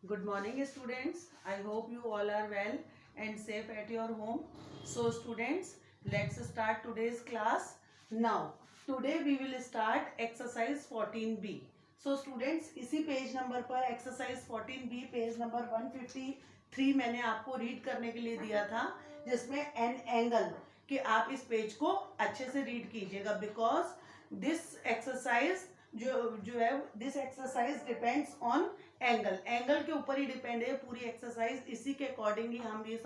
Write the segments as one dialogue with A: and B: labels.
A: Good morning, students. I hope you all are well and safe at your home. So, students, let's start today's class. Now, today we will start exercise 14B. So, students, इसी page number पर exercise 14B page number 153 मैंने आपको read करने के लिए दिया था, जिसमें एन एंगल कि आप इस पेज को अच्छे से रीड कीजिएगा बिकॉज दिस एक्सरसाइज जो है this exercise depends on angle के ऊपर ही डिपेंड है पूरी एक्सरसाइज। इसी के अकॉर्डिंगली हम ये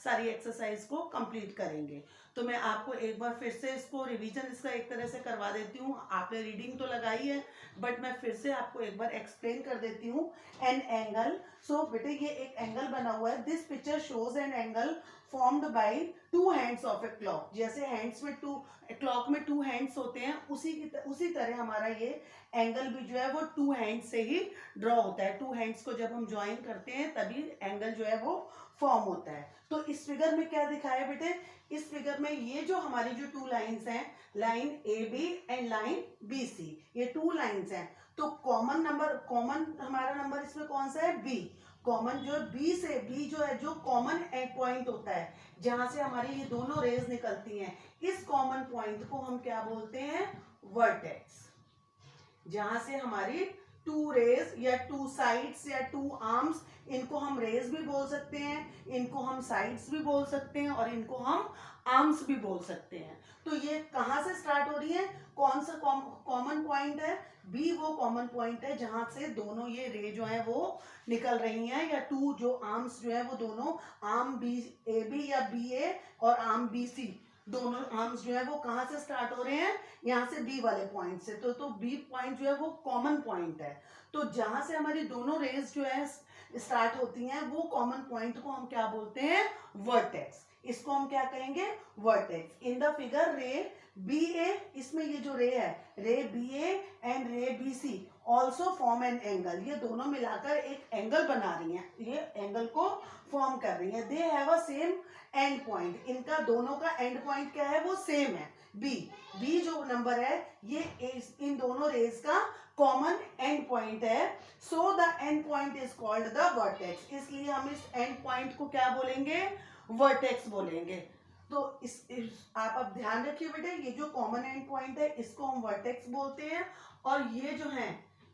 A: सारी एक्सरसाइज को कंप्लीट करेंगे। तो मैं आपको एक बार फिर से इसको रिवीजन इसका एक तरह से करवा देती हूँ। आपने रीडिंग तो लगाई है बट मैं फिर से आपको एक बार एक्सप्लेन कर देती हूँ। एन एंगल, सो बेटे ये एक एंगल बना हुआ है। This picture shows an angle formed by two hands of a clock. जैसे हैंड्स में क्लॉक में टू हैंड्स होते हैं, उसी तरह हमारा ये एंगल भी जो है वो टू हैंड्स से ही ड्रॉ होता है। टू हैंड्स को जब हम ज्वाइन करते हैं तभी एंगल जो है वो फॉर्म होता है। तो इस फिगर में क्या दिखाया है बेटे? इस फिगर में ये जो हमारी जो टू लाइंस हैं, line A B and line B C, ये टू लाइंस हैं। तो कॉमन हमारा नंबर इसमें कौन सा है? बी। कॉमन जो बी से, बी जो है जो कॉमन एंड पॉइंट होता है जहां से हमारी ये दोनों रेज निकलती हैं, इस कॉमन पॉइंट को हम क्या बोलते हैं? वर्टेक्स। जहां से हमारी टू रेज या टू साइड्स या टू आर्म्स, इनको हम रेज भी बोल सकते हैं, इनको हम साइड्स भी बोल सकते हैं और इनको हम आर्म्स भी बोल सकते हैं। तो ये कहां से स्टार्ट हो रही है? कौन सा कॉमन पॉइंट है? बी वो कॉमन पॉइंट है जहां से दोनों ये रे जो है वो निकल रही हैं, या टू जो आर्म्स जो है वो दोनों आर्म बी ए बी या बी ए और आर्म बी सी, दोनों आर्म्स जो है वो कहां से स्टार्ट हो रहे हैं? यहाँ से बी वाले पॉइंट से। तो बी पॉइंट जो है वो कॉमन पॉइंट है। तो जहां से हमारी दोनों रेज जो है स्टार्ट होती हैं, वो कॉमन पॉइंट को हम क्या बोलते हैं? वर्टेक्स। इसको हम क्या कहेंगे? Vertex. In the figure ray B A, इसमें ये जो रे है ray B A and ray B C also form an angle. ये दोनों मिलाकर एक एंगल बना रही हैं, ये एंगल को फॉर्म कर रही हैं। They have a same and point. इनका दोनों का एंड पॉइंट क्या है? वो सेम है, बी। बी जो नंबर है ये इन दोनों रेज का कॉमन एंड पॉइंट है। So the end point is called the vertex. इसलिए हम इस एंड पॉइंट को क्या बोलेंगे? वर्टेक्स बोलेंगे। तो आप अब ध्यान रखिए बेटे, ये जो कॉमन एंड पॉइंट है इसको हम वर्टेक्स बोलते हैं, और ये जो है,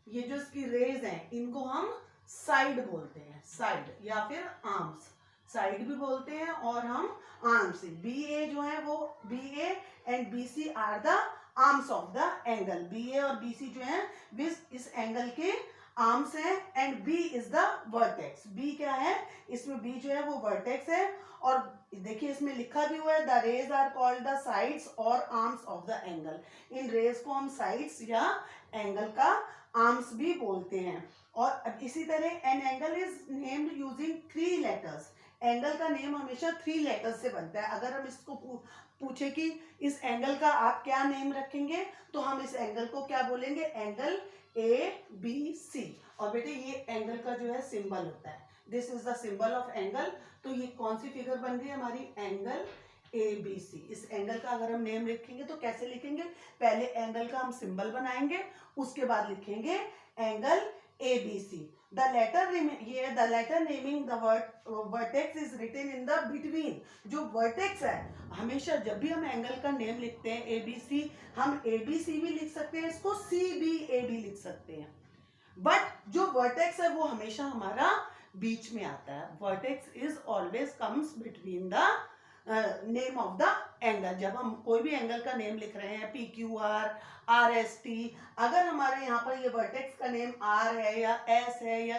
A: ये जो इसकी रेज है, इनको हम साइड बोलते हैं, साइड या फिर आर्म्स। साइड भी बोलते हैं और हम आर्म्स। बी ए जो है वो B A and B C are the arms of the angle. B A और बी सी जो है इस एंगल के आर्म्स हैं, and B is the vertex. B क्या है? इसमें बी जो है वो वर्टेक्स है। और देखिए इसमें लिखा भी हुआ है the rays are called the sides और आर्म्स ऑफ द एंगल। इन रेज को हम साइड्स या एंगल का आर्म्स भी बोलते हैं। और अब इसी तरह an angle is named using 3 letters. Angle का नेम हमेशा 3 लेटर्स से बनता है। अगर हम इसको पूछे कि इस एंगल का आप क्या नेम रखेंगे, तो हम इस एंगल को क्या बोलेंगे? Angle A B C. और बेटे ये एंगल का जो है सिंबल होता है, this is the symbol of angle. तो ये कौन सी फिगर बन रही है हमारी? Angle A B C. इस एंगल का अगर हम नेम लिखेंगे तो कैसे लिखेंगे? पहले एंगल का हम सिंबल बनाएंगे, उसके बाद लिखेंगे angle A B C. The letter naming the vertex is written in the between. जो वर्टेक्स है, हमेशा जब भी हम एंगल का नेम लिखते हैं ए बी सी, हम ए बी सी भी लिख सकते हैं, इसको सी बी ए भी लिख सकते हैं, बट जो वर्टेक्स है वो हमेशा हमारा बीच में आता है। Vertex is always comes between the name of the angle. जब हम कोई भी एंगल का नेम लिख रहे हैं, P Q R, R S T, अगर हमारे यहाँ पर ये वर्टेक्स का नेम आर है या एस है या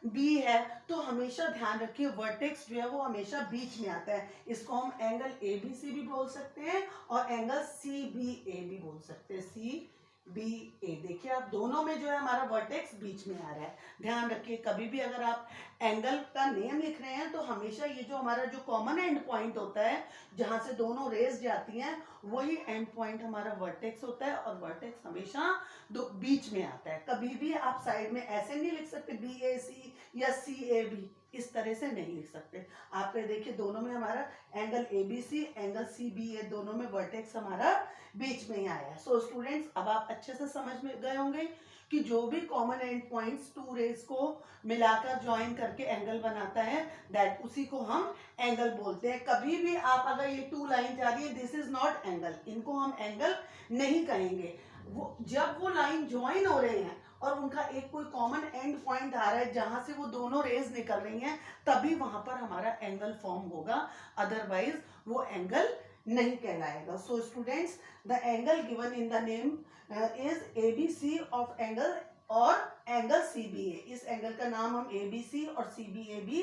A: बी है, तो हमेशा ध्यान रखिए वर्टेक्स जो है वो हमेशा बीच में आता है। इसको हम एंगल ए बी सी भी बोल सकते हैं और एंगल सी बी ए भी बोल सकते हैं, सी बी ए। देखिए आप दोनों में जो है हमारा वर्टेक्स बीच में आ रहा है। ध्यान रखिए कभी भी अगर आप एंगल का नेम लिख रहे हैं तो हमेशा ये जो हमारा जो कॉमन एंड पॉइंट होता है जहां से दोनों रेज जाती हैं, वही एंड पॉइंट हमारा वर्टेक्स होता है, और वर्टेक्स हमेशा बीच में आता है। कभी भी आप साइड में ऐसे नहीं लिख सकते बी ए सी या सी ए बी, इस तरह से नहीं लिख सकते। आप देखिए दोनों में हमारा angle A B C, angle C B A, दोनों में वर्टेक्स हमारा बीच में ही आया है। सो स्टूडेंट्स अब आप अच्छे से समझ में गए होंगे कि जो भी common end points two rays को मिलाकर ज्वाइन करके एंगल बनाता है दैट उसी को हम एंगल बोलते हैं। कभी भी आप अगर ये टू लाइन जा रही है दिस इज नॉट एंगल, इनको हम एंगल नहीं कहेंगे। वो जब वो लाइन ज्वाइन हो रहे हैं और उनका एक कोई कॉमन एंड पॉइंट आ रहा है जहां से वो दोनों रेज निकल रही हैं तभी वहां पर हमारा एंगल फॉर्म होगा, अदरवाइज वो एंगल नहीं कहलाएगा। So students, the angle given in the name is ABC of angle और एंगल CBA। इस एंगल का नाम हम ABC और CBA भी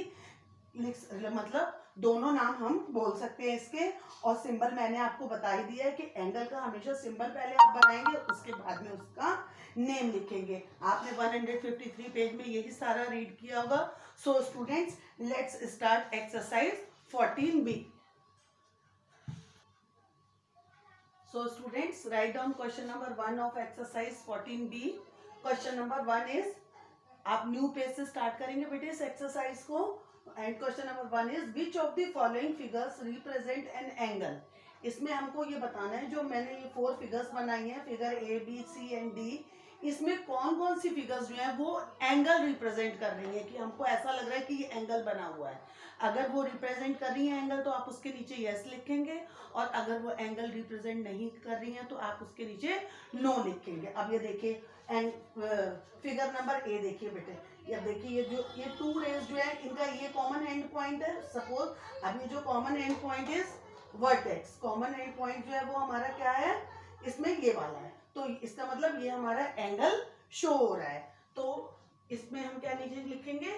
A: मतलब दोनों नाम हम बोल सकते हैं इसके। और सिंबल मैंने आपको बता ही दिया है कि एंगल का हमेशा सिंबल पहले आप बनाएंगे, उसके बाद में उसका नेम लिखेंगे। आपने 153 पेज में यही सारा रीड किया होगा। So students, let's start exercise 14B। So students, write down question number 1 of exercise 14B. Question number 1 is, आप न्यू पेज से स्टार्ट करेंगे बेटे इस एक्सरसाइज को। And question number 1 is, which of the following figures represent an angle. इसमें हमको ये बताना है, जो मैंने ये 4 फिगर्स बनाई हैं, फिगर ABC एंड D, इसमें कौन कौन सी फिगर्स जो है वो एंगल रिप्रेजेंट कर रही है, कि हमको ऐसा लग रहा है कि ये एंगल बना हुआ है। अगर वो रिप्रेजेंट कर रही है एंगल तो आप उसके नीचे यस लिखेंगे, और अगर वो एंगल रिप्रेजेंट नहीं कर रही है तो आप उसके नीचे नो लिखेंगे। अब ये देखिए एंड फिगर नंबर A देखिए बेटे, ये देखिए ये टू रेज जो है इनका ये कॉमन एंड पॉइंट है। सपोज अब ये जो common and point is vertex, common and point जो है वो हमारा क्या है, इसमें ये वाला है, तो इसका मतलब ये हमारा एंगल शो हो रहा है। तो इसमें हम क्या नीचे लिखेंगे,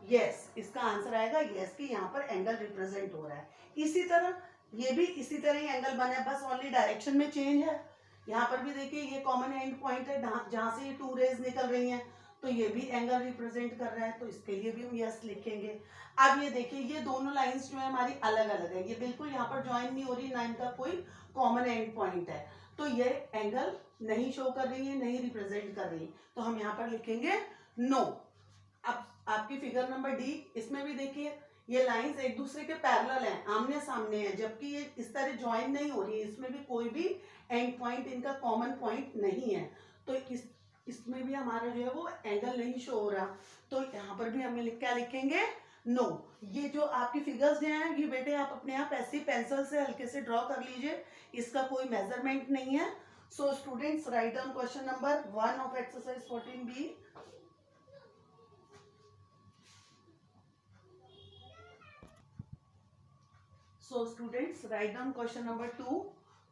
A: यस। इसका आंसर आएगा यस, कि यहाँ पर एंगल रिप्रेजेंट हो रहा है। इसी तरह ये भी इसी तरह ही एंगल बना है, बस ओनली डायरेक्शन में चेंज है। यहाँ पर भी देखिए ये कॉमन एंड पॉइंट है जहां से ये टू रेज निकल रही हैं, तो ये भी एंगल रिप्रेजेंट कर रहा है, तो इसके लिए भी हम यस लिखेंगे। अब ये देखिए ये दोनों लाइंस जो है हमारी अलग अलग है, ये बिल्कुल यहाँ पर ज्वाइन नहीं हो रही, ना इनका कोई कॉमन एंड पॉइंट है, तो ये एंगल नहीं शो कर रही है, नहीं रिप्रेजेंट कर रही, तो हम यहाँ पर लिखेंगे नो। अब आपकी फिगर नंबर D, इसमें भी देखिए ये लाइंस एक दूसरे के पैरेलल हैं, आमने सामने हैं, जबकि ये इस तरह ज्वाइन नहीं हो रही है, इसमें भी कोई भी एंड पॉइंट इनका कॉमन पॉइंट नहीं है, तो इसमें भी हमारा जो है वो एंगल नहीं शो हो रहा, तो यहाँ पर भी हमें क्या लिखेंगे, नो। ये जो आपकी फिगर्स हैं ये बेटे आप अपने आप ऐसे पेंसिल से हल्के से ड्रॉ कर लीजिए, इसका कोई मेजरमेंट नहीं है। सो students, write down question number 1 of exercise 14B। So students, write down question number 2.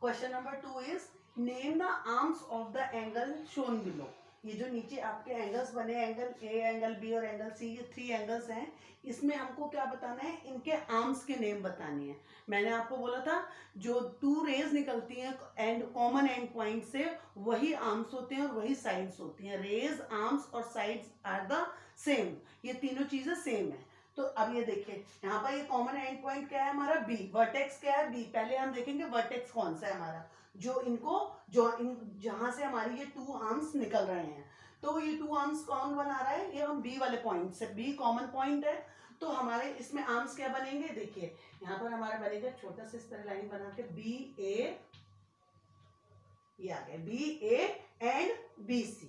A: Question number 2 is, name the arms of the angle shown below. ये जो नीचे आपके एंगल्स बने, एंगल A, एंगल B और angle C, ये 3 angles हैं, इसमें हमको क्या बताना है, इनके आर्म्स के नेम बताने हैं। मैंने आपको बोला था जो टू रेज निकलती हैं एंड कॉमन एंड पॉइंट से, वही आर्म्स होते हैं और वही साइड्स होती हैं। रेज, आर्म्स और साइड्स आर द सेम, ये तीनों चीजें सेम है। तो अब ये देखिए यहाँ पर ये कॉमन एंड पॉइंट क्या है हमारा, B। वर्टेक्स क्या है, B। पहले हम देखेंगे वर्टेक्स कौन सा है हमारा, जो इनको जहां से हमारी ये टू आर्म्स निकल रहे हैं, तो ये टू आर्म्स कौन बना रहा है, ये हम B वाले पॉइंट से, B कॉमन पॉइंट है, तो हमारे इसमें आर्म्स क्या बनेंगे, देखिए यहाँ पर हमारा बनेगा छोटा सा इस तरह लाइन बना के BA, ये आ गया BA एंड BC,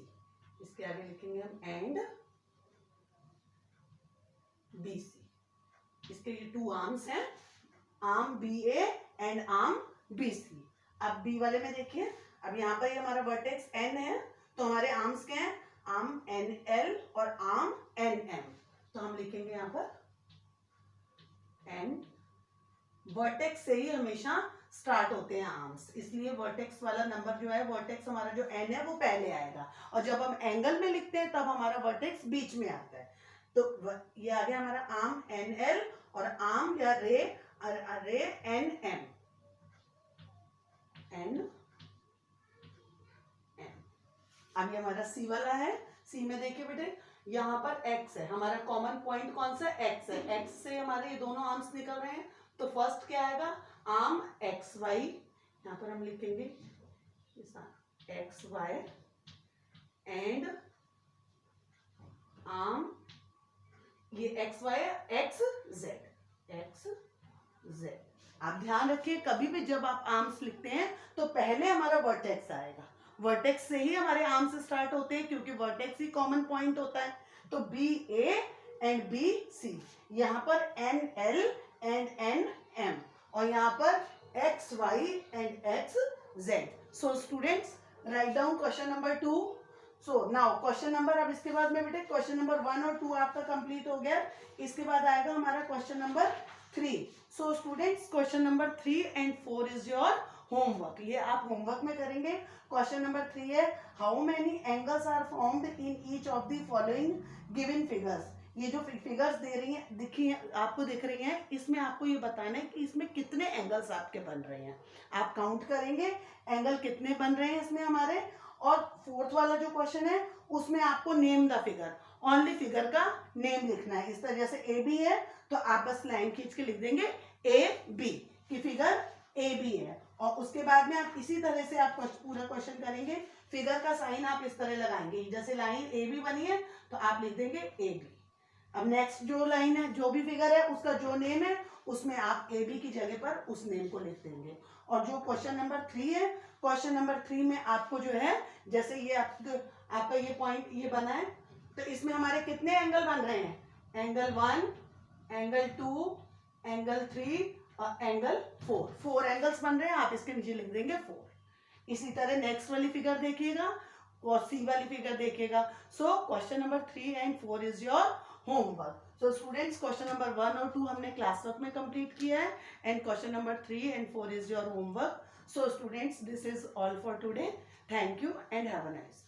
A: इसके आगे लिखेंगे हम एंड BC। इसके ये टू आर्म्स हैं, arm BA and arm BC। अब B वाले में देखिए, अब यहाँ पर ये हमारा वर्टेक्स N है, तो हमारे आर्म्स क्या हैं, आर्म NL और आर्म NM, तो हम लिखेंगे यहाँ पर N। वर्टेक्स से ही हमेशा स्टार्ट होते हैं आर्म्स, इसलिए वर्टेक्स वाला नंबर जो है, वर्टेक्स हमारा जो N है वो पहले आएगा, और जब हम एंगल में लिखते हैं तब हमारा वर्टेक्स बीच में आता है। तो ये आ गया हमारा आर्म NL और आर्म या रे NM, NM। अब ये हमारा C वाला है, C में देखिए बेटे यहाँ पर X है, हमारा कॉमन पॉइंट कौन सा, X है, X से हमारे ये दोनों आर्म्स निकल रहे हैं, तो फर्स्ट क्या आएगा, आर्म XY, यहाँ पर हम लिखेंगे XY एंड आर्म ये XY XZ। आप ध्यान रखिए कभी भी जब आप आर्म्स लिखते हैं तो पहले हमारा वर्टेक्स आएगा वर्टेक्स से ही हमारे आर्म्स स्टार्ट होते हैं क्योंकि वर्टेक्स ही कॉमन पॉइंट होता है। तो B A and B C, यहाँ पर N L and N M, और यहाँ पर X Y and X Z. So students write down question number 2। So now question number, अब इसके बाद में बेटे क्वेश्चन नंबर 1 और 2 आपका कंप्लीट हो गया। इसके बाद आएगा हमारा question number 3। So students question number 3 and 4 is your homework. ये आप होमवर्क में करेंगे। क्वेश्चन नंबर 3 है how many angles are formed in each of the following given figures. ये जो फिगर्स दे रही हैं, दिखी है आपको, दिख रही हैं, इसमें आपको ये बताना है कि इसमें कितने एंगल्स आपके बन रहे हैं। आप काउंट करेंगे एंगल कितने बन रहे हैं इसमें हमारे। और फोर्थ वाला जो क्वेश्चन है उसमें आपको name the figure, only figure का नेम लिखना है। इस तरह जैसे ए बी है तो आप बस लाइन खींच के लिख देंगे ए बी की फिगर ए बी है, और उसके बाद में आप इसी तरह से आप पूरा क्वेश्चन करेंगे। फिगर का साइन आप इस तरह लगाएंगे, जैसे लाइन ए बी बनी है तो आप लिख देंगे ए बी। अब नेक्स्ट जो लाइन है, जो भी फिगर है उसका जो नेम है उसमें आप ए बी की जगह पर उस नेम को लिख देंगे। और जो क्वेश्चन नंबर 3 है, क्वेश्चन नंबर 3 में आपको जो है, जैसे ये आपका ये पॉइंट ये बना है, तो इसमें हमारे कितने एंगल बन रहे हैं, एंगल 1, एंगल 2, एंगल 3 और एंगल 4। 4 एंगल्स बन रहे हैं, आप इसके नीचे लिख देंगे 4। इसी तरह नेक्स्ट वाली फिगर देखिएगा और सी वाली फिगर देखिएगा। So question number 3 and 4 is your homework. So students question number 1 और 2 हमने क्लास वर्क में कंप्लीट किया है, and question number 3 and 4 is your homework. So students this is all for today. Thank you and have a nice